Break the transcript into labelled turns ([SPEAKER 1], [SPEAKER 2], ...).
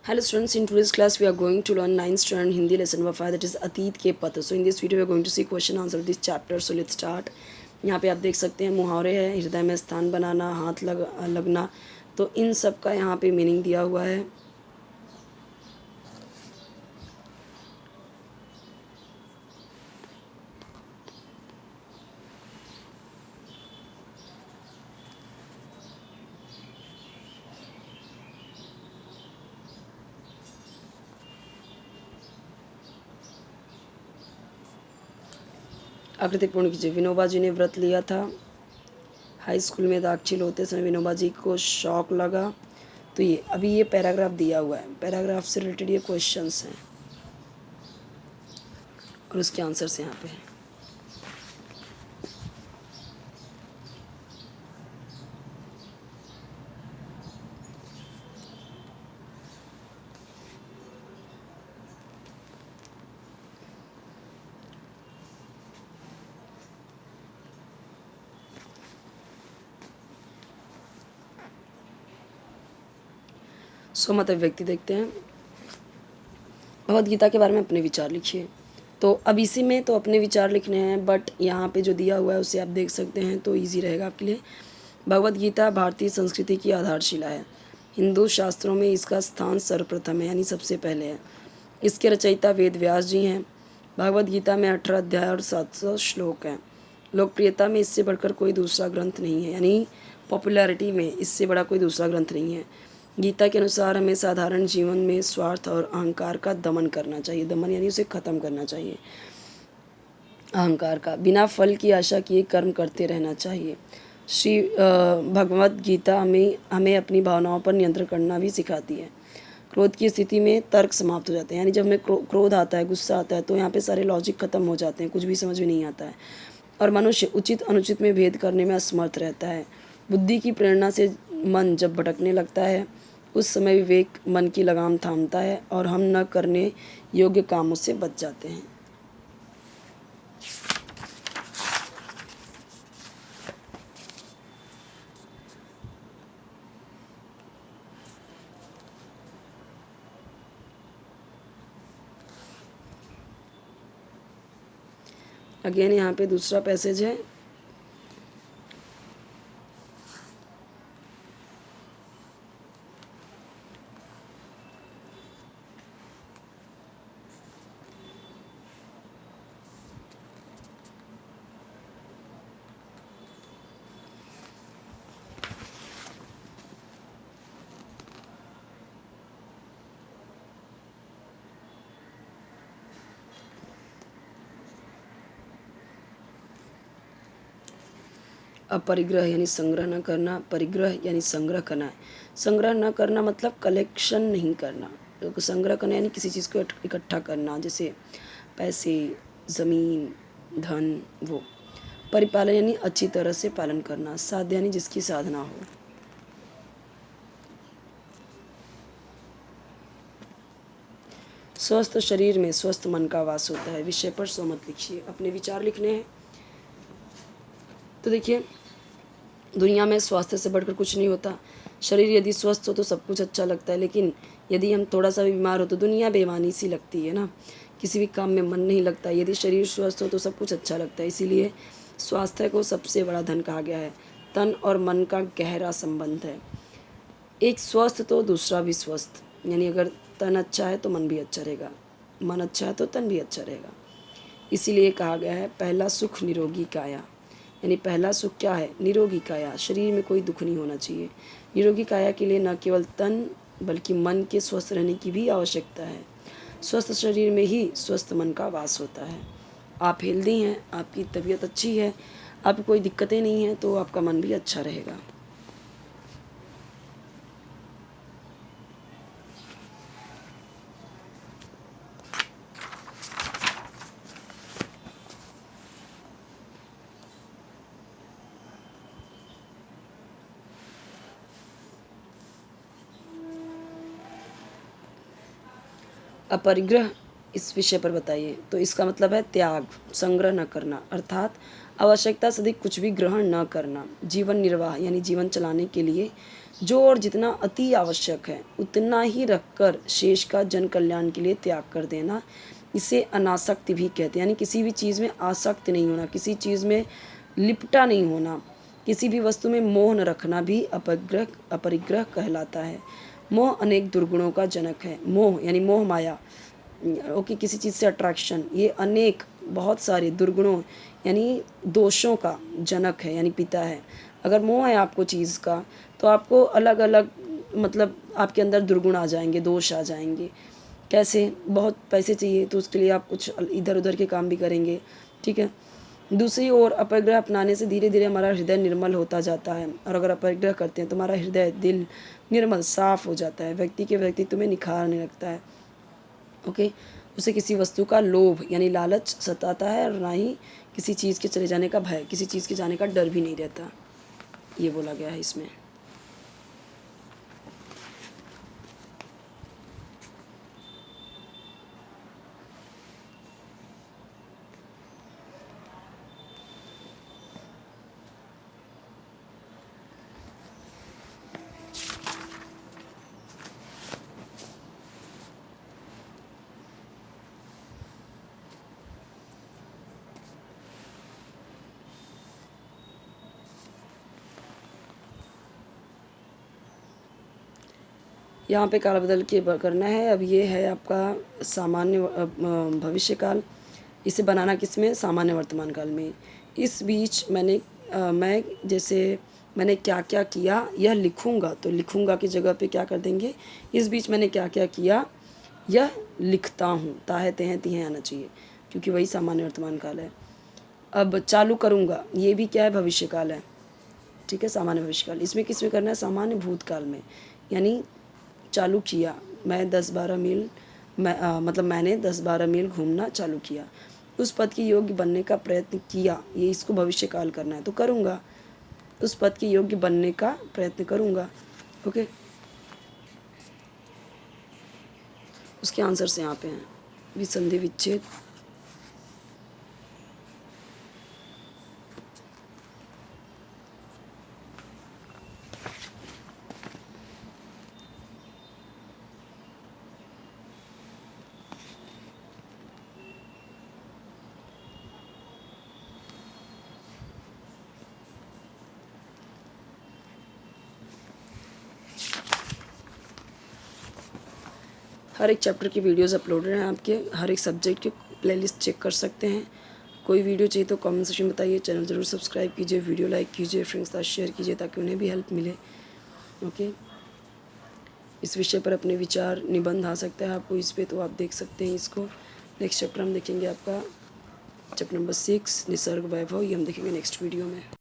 [SPEAKER 1] Hello students, in today's class we are going to learn 9th standard Hindi lesson number 5, that is अतीत के पत्र. So in this video we are going to see question answer of this chapter. So let's start. यहाँ पे आप देख सकते हैं मुहावरे हैं, हृदय में स्थान बनाना, हाथ लगना, तो इन सब का यहाँ पे मीनिंग दिया हुआ है. आकृति पूर्ण कीजिए. विनोबा जी ने व्रत लिया था. हाई स्कूल में दाखिल होते समय विनोबा जी को शौक लगा. तो ये अभी ये पैराग्राफ दिया हुआ है, पैराग्राफ से रिलेटेड ये क्वेश्चंस हैं और उसके आंसर्स यहाँ पे हैं. सो मतलब व्यक्ति देखते हैं. भगवद गीता के बारे में अपने विचार लिखिए. तो अब इसी में तो अपने विचार लिखने हैं, बट यहाँ पे जो दिया हुआ है उसे आप देख सकते हैं तो इजी रहेगा आपके लिए. भगवद गीता भारतीय संस्कृति की आधारशिला है. हिंदू शास्त्रों में इसका स्थान सर्वप्रथम है, यानी सबसे पहले है. इसके रचयिता वेद व्यास जी हैं. भगवद गीता में 18 अध्याय और 700 श्लोक हैं. लोकप्रियता में इससे बढ़कर कोई दूसरा ग्रंथ नहीं है, यानी पॉपुलैरिटी में इससे बड़ा कोई दूसरा ग्रंथ नहीं है. गीता के अनुसार हमें साधारण जीवन में स्वार्थ और अहंकार का दमन करना चाहिए. दमन यानी उसे ख़त्म करना चाहिए. अहंकार का बिना फल की आशा किए कर्म करते रहना चाहिए. श्री भगवद गीता हमें अपनी भावनाओं पर नियंत्रण करना भी सिखाती है. क्रोध की स्थिति में तर्क समाप्त हो जाते हैं, यानी जब हमें क्रोध आता है, गुस्सा आता है, तो यहाँ पे सारे लॉजिक ख़त्म हो जाते हैं, कुछ भी समझ में नहीं आता है. और मनुष्य उचित अनुचित में भेद करने में असमर्थ रहता है. बुद्धि की प्रेरणा से मन जब भटकने लगता है, उस समय विवेक मन की लगाम थामता है और हम न करने योग्य कामों से बच जाते हैं. अगेन यहाँ पे दूसरा पैसेज है. अपरिग्रह यानी संग्रह न करना, परिग्रह यानी संग्रह करना है. संग्रह न करना मतलब कलेक्शन नहीं करना. तो संग्रह करना यानी किसी चीज़ को इकट्ठा करना, जैसे पैसे, ज़मीन, धन. वो परिपालन यानी अच्छी तरह से पालन करना. साध्य यानी जिसकी साधना हो. स्वस्थ शरीर में स्वस्थ मन का वास होता है. विषय पर सहमत लिखिए. अपने विचार लिखने हैं. तो देखिए, दुनिया में स्वास्थ्य से बढ़कर कुछ नहीं होता. शरीर यदि स्वस्थ हो तो सब कुछ अच्छा लगता है, लेकिन यदि हम थोड़ा सा भी बीमार हो तो दुनिया बेईमानी सी लगती है ना. किसी भी काम में मन नहीं लगता. यदि शरीर स्वस्थ हो तो सब कुछ अच्छा लगता है. इसीलिए स्वास्थ्य को सबसे बड़ा धन कहा गया है. तन और मन का गहरा संबंध है. एक स्वस्थ तो दूसरा भी स्वस्थ, यानी अगर तन अच्छा है तो मन भी अच्छा रहेगा, मन अच्छा है तो तन भी अच्छा रहेगा. इसीलिए कहा गया है पहला सुख निरोगी काया, यानी पहला सुख क्या है? निरोगी काया. शरीर में कोई दुख नहीं होना चाहिए. निरोगी काया के लिए न केवल तन बल्कि मन के स्वस्थ रहने की भी आवश्यकता है. स्वस्थ शरीर में ही स्वस्थ मन का वास होता है. आप हेल्दी हैं, आपकी तबीयत अच्छी है, आपको कोई दिक्कतें नहीं हैं, तो आपका मन भी अच्छा रहेगा. अपरिग्रह इस विषय पर बताइए। तो इसका मतलब है त्याग, संग्रह न करना, अर्थात आवश्यकता से अधिक कुछ भी ग्रहण न करना। जीवन निर्वाह यानी जीवन चलाने के लिए जो और जितना अति आवश्यक है उतना ही रखकर शेष का जन कल्याण के लिए त्याग कर देना, इसे अनासक्ति भी कहते हैं। यानी किसी भी चीज़ में आसक्त नहीं होना, किसी चीज़ में लिपटा नहीं होना, किसी भी वस्तु में मोह न रखना भी अपरिग्रह कहलाता है। मोह अनेक दुर्गुणों का जनक है। मोह यानी मोह माया, ओके, किसी चीज़ से अट्रैक्शन, ये अनेक बहुत सारे दुर्गुणों यानी दोषों का जनक है, यानी पिता है। अगर मोह है आपको चीज़ का तो आपको अलग अलग मतलब आपके अंदर दुर्गुण आ जाएंगे, दोष आ जाएंगे। कैसे? बहुत पैसे चाहिए तो उसके लिए आप कुछ इधर उधर के काम भी करेंगे, ठीक है। दूसरी ओर अपरिग्रह अपनाने से धीरे धीरे हमारा हृदय निर्मल होता जाता है, और अगर अपरिग्रह करते हैं तो हमारा हृदय, दिल निर्मल साफ हो जाता है, व्यक्ति के व्यक्तित्व में निखार आने लगता है। ओके, उसे किसी वस्तु का लोभ यानी लालच सताता है, और ना ही किसी चीज़ के चले जाने का भय, किसी चीज़ के जाने का डर भी नहीं रहता, ये बोला गया है इसमें। यहाँ पे काल बदल के करना है। अब ये है आपका सामान्य भविष्य काल। इसे बनाना किस में? सामान्य वर्तमान काल में। इस बीच मैं जैसे मैंने क्या क्या किया यह लिखूँगा, तो लिखूँगा की जगह पे क्या कर देंगे, इस बीच मैंने क्या क्या किया यह लिखता हूँ, ताहे तेहे तिहे आना चाहिए, क्योंकि वही सामान्य वर्तमान काल है। अब चालू करूँगा, ये भी क्या है? भविष्य काल है, ठीक है, सामान्य भविष्य काल। इसमें किस में करना है? सामान्य भूतकाल में। यानी चालू किया, मैं 10-12 मील मतलब मैंने 10-12 मील घूमना चालू किया, उस पद के योग्य बनने का प्रयत्न किया, ये इसको भविष्य काल करना है तो करूँगा, उस पद के योग्य बनने का प्रयत्न करूँगा। ओके, उसके आंसर्स यहाँ पे हैं। विसंधि विच्छेद, हर एक चैप्टर की वीडियोस अपलोडेड हैं आपके, हर एक सब्जेक्ट की प्लेलिस्ट चेक कर सकते हैं। कोई वीडियो चाहिए तो कमेंट सेक्शन में बताइए। चैनल ज़रूर सब्सक्राइब कीजिए, वीडियो लाइक कीजिए, फ्रेंड्स के साथ शेयर कीजिए ताकि उन्हें भी हेल्प मिले। ओके, इस विषय पर अपने विचार निबंध आ सकता है आपको इस पे, तो आप देख सकते हैं इसको। नेक्स्ट चैप्टर हम देखेंगे आपका चैप्टर नंबर 6 निसर्ग वैभव, ये हम देखेंगे नेक्स्ट वीडियो में।